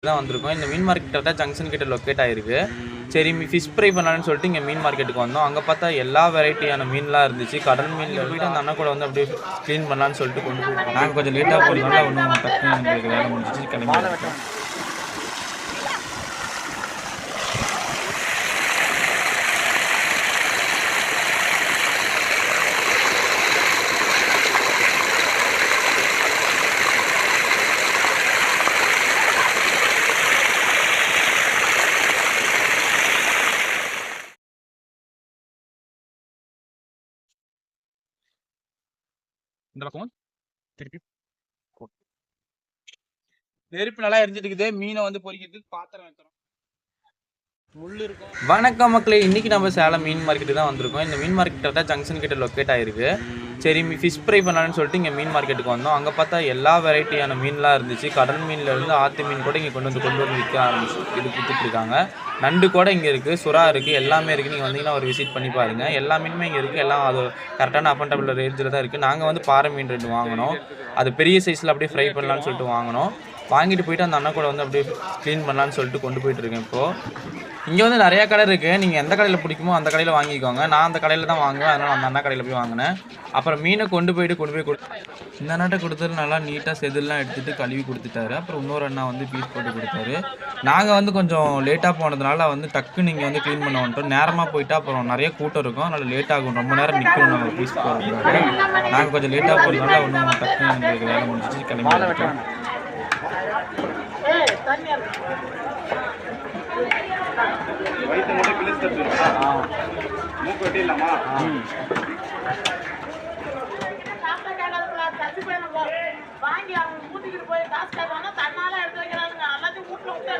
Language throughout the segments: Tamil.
தான் வந்திருக்கோம். இந்த மீன் மார்க்கெட் தான் ஜங்ஷன் கிட்ட லொக்கேட் ஆயிருக்கு. சரி ஃபிஷ் ஃப்ரை பண்ணலான்னு சொல்லிட்டு இங்கே மீன் மார்க்கெட்டுக்கு வந்தோம். அங்கே பார்த்தா எல்லா வெரைட்டியான மீன்லாம் இருந்துச்சு. கடல் மீனில் போய்ட்டு அந்த அண்ணா கூட வந்து அப்படியே க்ளீன் பண்ணலான்னு சொல்லிட்டு கொண்டு போய் நாங்கள் கொஞ்சம் லேட்டாக போகிறதுனால ஒன்றும் டக்குன்னு எங்களுக்கு வேலை முடிஞ்சிச்சு கிளம்பி. இந்த பக்கம் திருப்பி நெருப்பு நல்லா எரிஞ்சிட்டு இருக்குது. மீனை வந்து பொரிக்கிறதுக்கு பாத்திரம் வைக்கிறோம். வணக்கம் மக்களே, இன்னைக்கு நம்ம சேலம் மீன் மார்க்கெட்டு தான் வந்திருக்கோம். இந்த மீன் மார்க்கெட் தான் ஜங்ஷன் கிட்ட லொக்கேட் ஆயிருக்கு. சரி ஃபிஷ் ஃப்ரை பண்ணலான்னு சொல்லிட்டு இங்கே மீன் மார்க்கெட்டுக்கு வந்தோம். அங்கே பார்த்தா எல்லா வெரைட்டியான மீன்லாம் இருந்துச்சு. கடல் மீன்லேருந்து ஆற்று மீன் கூட இங்கே கொண்டு வந்து விற்க ஆரம்பிச்சு இது கொடுத்துட்டு இருக்காங்க. நண்டு கூட இங்கே இருக்குது, சுறா இருக்குது, எல்லாமே இருக்குது. நீங்கள் வந்தீங்கன்னா ஒரு விசிட் பண்ணி பாருங்கள். எல்லா மீனுமே இங்கே இருக்குது. எல்லாம் அது கரெக்டான அஃபோர்டபுள் ரேஞ்சில் தான் இருக்குது. நாங்கள் வந்து பாறை மீன் 2 வாங்கினோம். அது பெரிய சைஸில் அப்படியே ஃப்ரை பண்ணலான்னு சொல்லிட்டு வாங்கினோம். வாங்கிட்டு போயிட்டு அந்த அண்ணா கூட வந்து அப்படியே க்ளீன் பண்ணலான்னு சொல்லிட்டு கொண்டு போயிட்டுருக்கேன். இப்போது இங்கே வந்து நிறையா கடை இருக்குது. நீங்கள் எந்த கடையில் பிடிக்குமோ அந்த கடையில் வாங்கிக்கோங்க. நான் அந்த கடையில் தான் வாங்குவேன், அதனால் அந்த அண்ணா கடையில் போய் வாங்கினேன். அப்புறம் மீனை கொண்டு போய் இந்த அண்ணாட்ட கொடுத்துட்டு நல்லா நீட்டாக செதில்லாம் எடுத்துகிட்டு கழுவி கொடுத்துட்டாரு. அப்புறம் இன்னொரு அண்ணா வந்து பீஸ் போட்டு கொடுத்தாரு. நாங்கள் வந்து கொஞ்சம் லேட்டாக போனதுனால வந்து டக்கு நீங்கள் வந்து க்ளீன் பண்ண வந்துட்டோம். நேரமாக போயிட்டா அப்புறம் நிறைய கூட்டம் இருக்கும், அதனால் லேட் ஆகும். ரொம்ப நேரம் நிற்கணும் நம்ம பீஸ் போடுறதுனால. நாங்கள் கொஞ்சம் லேட்டாக போகிறதுனால ஒன்றும் டக்குன்னு எங்களுக்கு வேலை முடிஞ்சிச்சு கிளம்பி. வயிற்று மட்டும் கிழிச்சு மூக்கு வெட்டி இல்லாமா வாங்கி அவங்க ஊட்டிக்கிட்டு போய் காசு காட்டுவாங்க. தன்னால எடுத்து வைக்கிறாங்க. எல்லாத்தையும் வீட்டுல விட்டு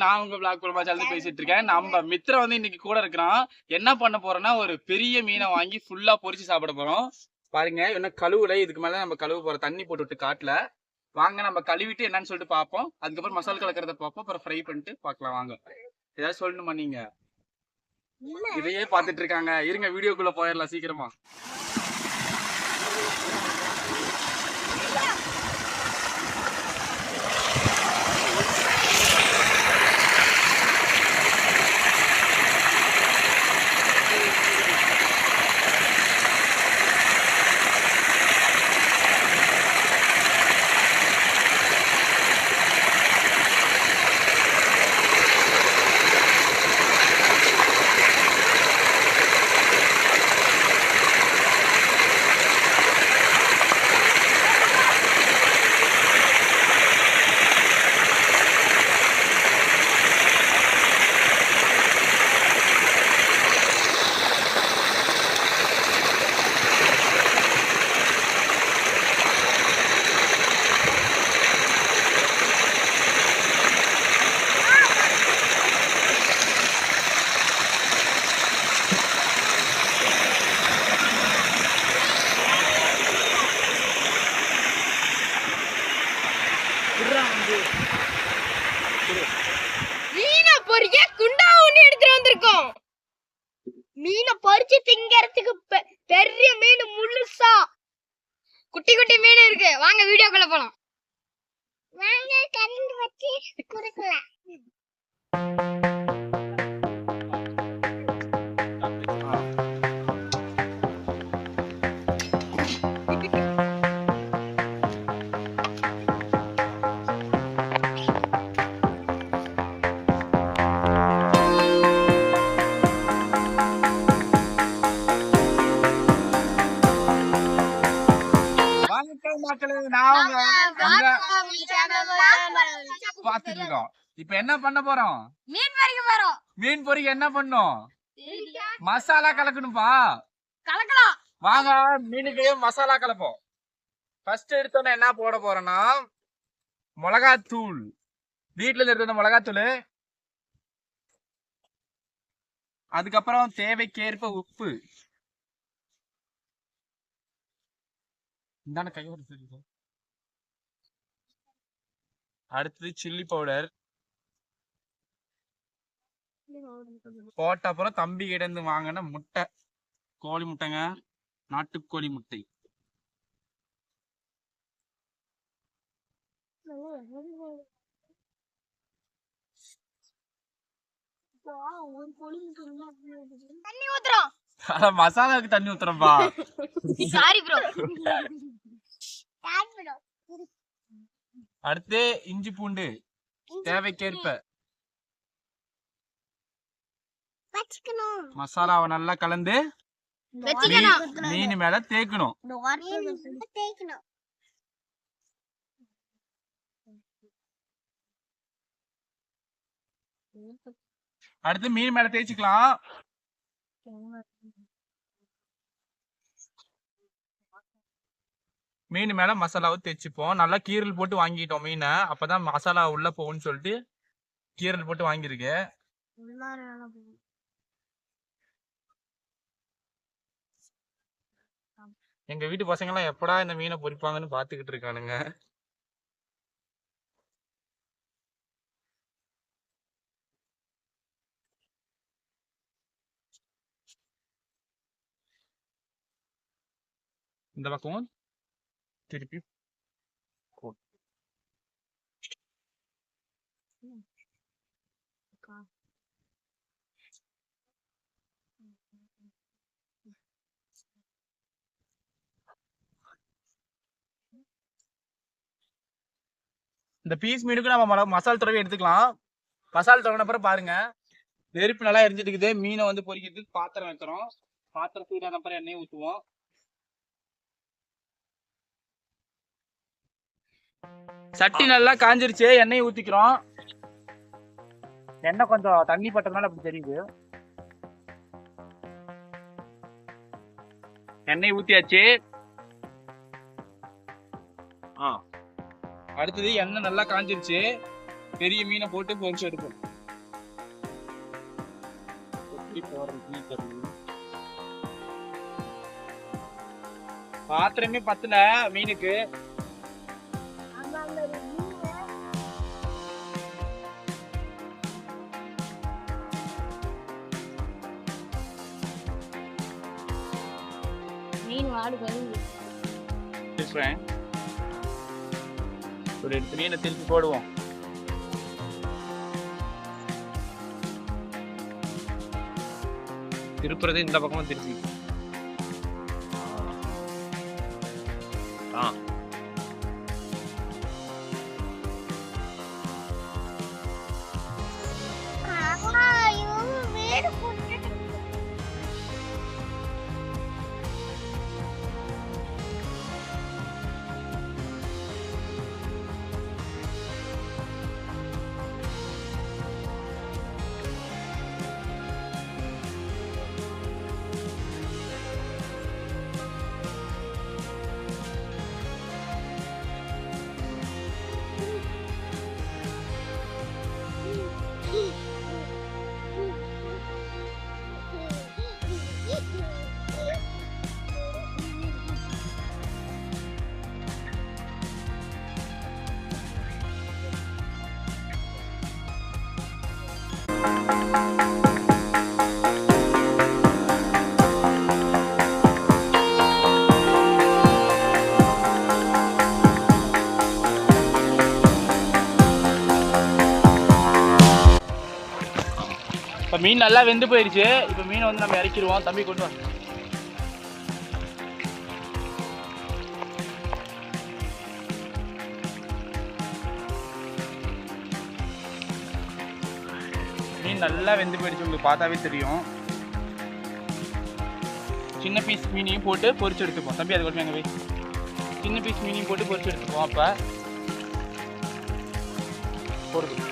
நான் உங்க பிளாக் குழம்பா சேர்ந்து பேசிட்டு இருக்கேன். நம்ம மித்திர வந்து இன்னைக்கு கூட இருக்கிறான். என்ன பண்ண போறோம்னா ஒரு பெரிய மீனை வாங்கி ஃபுல்லா பொரிச்சு சாப்பிட போறோம். பாருங்க, என்ன கழுவுல இதுக்கு மேல நம்ம கழுவு போறோம். தண்ணி போட்டு விட்டு காட்டுல வாங்க நம்ம கழுவிட்டு என்னன்னு சொல்லிட்டு பார்ப்போம். அதுக்கப்புறம் மசாலா கலக்கிறத பார்ப்போம். அப்புறம் ஃப்ரை பண்ணிட்டு பார்க்கலாம். வாங்க, ஏதாவது சொல்லணுமா? நீங்க இதையே பார்த்துட்டு இருக்காங்க. இருங்க, வீடியோக்குள்ள போயிடலாம் சீக்கிரமா. மீனை பொறிக்க குண்டா ஒண்ணு எடுத்துட்டு வந்திருக்கோம். மீனை பொறிச்சு திங்கறதுக்கு பெரிய மீன் முழுசா குட்டி குட்டி மீன் இருக்கு. வாங்க வீடியோக்குள்ள போலாம். வாங்க கரண்ட் வச்சு குடுக்கலாம். மக்களே நான் பாத்துட்டு இருக்கோம். இப்ப என்ன பண்ண போறோம்? மீன் பொரிக்க என்ன பண்ணும்? மசாலா கலக்கணும்பா. வாங்க மீனுக்கு மசாலா கலப்போம். ஃபர்ஸ்ட் எடுத்தோன்னே என்ன போட போறோம்னா மிளகாத்தூள். வீட்டுல இருந்து எடுத்த மிளகாத்தூள், அதுக்கப்புறம் தேவைக்கேற்ப உப்பு. இந்தான கையோட தெரியுது. அடுத்தது சில்லி பவுடர் போட்ட அப்புறம் தம்பி கிட்ட இருந்து வாங்கின முட்டை, கோழி முட்டைங்க, நாட்டுக்கோழி முட்டை. மசாலாவுக்கு தண்ணி ஊத்துறோம்பா. அடுத்து இஞ்சி பூண்டு தேவைக்கேற்ப. மசாலாவை நல்லா கலந்து மீன் மேல தேய்க்கணும். அடுத்து மீன் மேல தேய்ச்சிக்கலாம். மீன் மேல மசாலாவை தேய்ச்சிப்போம். நல்லா கீரல் போட்டு வாங்கிட்டோம் மீனை, அப்பதான் மசாலா உள்ள போகும்னு சொல்லிட்டு கீரல் போட்டு வாங்கிருக்கு. எங்க வீட்டு பசங்க எல்லாம் எப்படா இந்த மீனை பொரிப்பாங்கன்னு பாத்துக்கிட்டு இருக்கானுங்க. இந்த பக்கம் திருப்பி இந்த பீஸ் மீனுக்கு நம்ம மசாலா தடவை எடுத்துக்கலாம். மசாலா தடவின அப்புறம் பாருங்க நெருப்பு நல்லா எரிஞ்சிட்டு இருக்குது. மீனை வந்து பொரிக்கிறதுக்கு பாத்திரம் வைக்கிறோம். பாத்திரம் சூடான அப்புறம் எண்ணெய் ஊற்றுவோம். சட்டி நல்லா காஞ்சிருச்சு, எண்ணெய் ஊத்திக்கிறோம். எண்ணெய் கொஞ்சம் தண்ணி பட்டதுனால அப்படி தெரியுது. எண்ணெய் ஊத்தியாச்சு. அடுத்தது எண்ணெய் நல்லா காஞ்சிருச்சு, பெரிய மீனை போட்டு பொரிச்சு எடுப்போம். பாத்திரமே பத்தல மீனுக்கு. ஒரு எடுத்து மீனை திருப்பி போடுவோம். திருப்புறது இந்த பக்கமும் திருப்பி. இப்போ மீன் நல்லா வெந்து போயிடுச்சு. இப்போ மீனை வந்து நம்ம இறக்கிடுவோம். தம்பி கொண்டு வா. மீன் நல்லா வெந்து போயிடுச்சு, உங்களுக்கு பார்த்தாவே தெரியும். சின்ன பீஸ் மீனையும் போட்டு பொரிச்சு எடுத்துப்போம். தம்பி அது கொண்டு எங்க போய் சின்ன பீஸ் மீனையும் போட்டு பொரிச்சு எடுத்துக்குவோம். அப்போ போடுது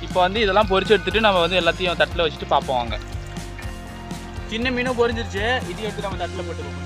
இப்போ வந்து இதெல்லாம் பொரிச்சு எடுத்துட்டு நம்ம வந்து எல்லாத்தையும் தட்டில் வச்சுட்டு பார்ப்போம். வாங்க. சின்ன மீனும் பொரிஞ்சிருச்சு. இது எடுத்து நம்ம தட்டில் போட்டுருவோம்.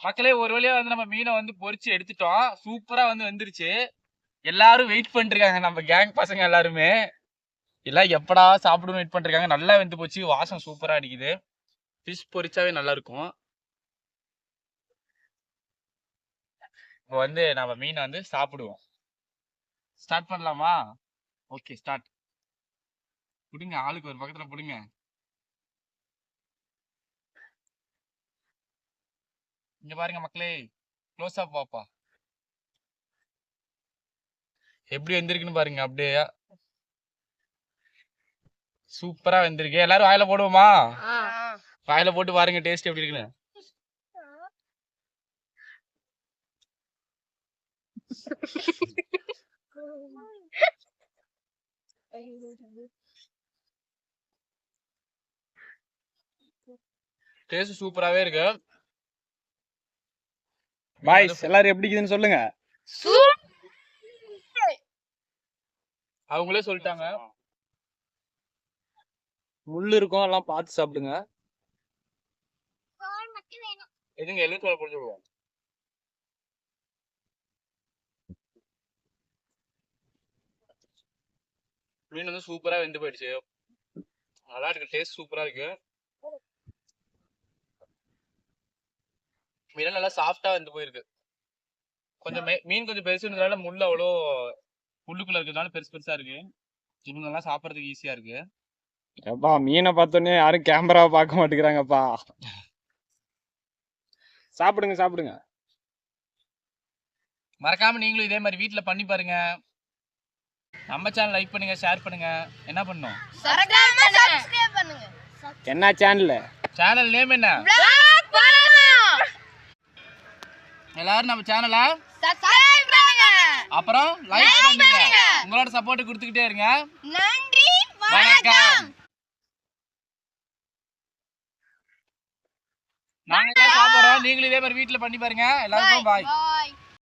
மக்களே, ஒரு வழியா வந்து நம்ம மீனை வந்து பொரிச்சு எடுத்துட்டோம். சூப்பரா வந்து வந்துருச்சு. எல்லாரும் வெயிட் பண்ணிருக்காங்க. நம்ம கேங் பசங்க எல்லாருமே எல்லாம் எப்படா சாப்பிடுன்னு வெயிட் பண்ணிருக்காங்க. நல்லா வெந்து போச்சு. வாசம் சூப்பரா அடிக்குது. ஃபிஷ் பொரிச்சாவே நல்லா இருக்கும். இப்போ வந்து நம்ம மீனை வந்து சாப்பிடுவோம். ஸ்டார்ட் பண்ணலாமா? Okay, start. புடுங்க, ஆளுக்கு ஒரு பக்கத்துல புடுங்க. இங்க பாருங்க மக்களே, க்ளோஸ் அப் பாப்பா எப்படி வெந்திருக்குன்னு பாருங்க. அப்படியே சூப்பரா வெந்திருக்கு. எல்லாரும் வாயில போடுவோமா? வாயில போட்டு பாருங்க டேஸ்ட் எப்படி இருக்குன்னு. டேஸ்ட் சூப்பராவே இருக்கு. பாய்ஸ் எல்லாரும் எப்படி இருக்குதுன்னு சொல்லுங்க. அவங்களே சொல்லிட்டாங்க. முள்ளு இருக்கும், எல்லாம் பார்த்து சாப்பிடுங்க. எதுங்க எலுமிச்சை பொடிச்சு விடுவோம். மீன் வந்து சூப்பரா வெந்து போயிடுச்சு. நல்லா இருக்கு. டேஸ்ட் சூப்பரா இருக்கு. மீன் நல்லா சாஃப்டா வெந்து போயிருக்கு. கொஞ்சம் மீன் கொஞ்சம் பெருசுன்றதுனால முள்ளு அவ்வளோ உள்ளுக்குள்ள இருக்கிறதுனால பெருசு பெருசா இருக்கு. இவங்க எல்லாம் சாப்பிடறதுக்கு ஈஸியா இருக்கு. அப்பா மீனை பார்த்தோன்னே யாரும் கேமராவை பார்க்க மாட்டேங்கிறாங்கப்பா. சாப்பிடுங்க சாப்பிடுங்க. மறக்காம நீங்களும் இதே மாதிரி வீட்டுல பண்ணி பாருங்க. நம்ம சேனல் லைக் பண்ணுங்க, ஷேர் பண்ணுங்க. என்ன பண்ணும்? என்ன சேனல்? சேனல் நேம் என்ன? எல்லாரும் நம்ம சேனலை அப்புறம் லைக் பண்ணுங்க. உங்களோட சப்போர்ட் கொடுத்துக்கிட்டே இருங்க. நன்றி, வணக்கம். நாங்க எல்லாம் சாப்பிடுறோம். நீங்களும் இதே மாதிரி வீட்டுல பண்ணி பாருங்க. எல்லாருக்கும் பாய்.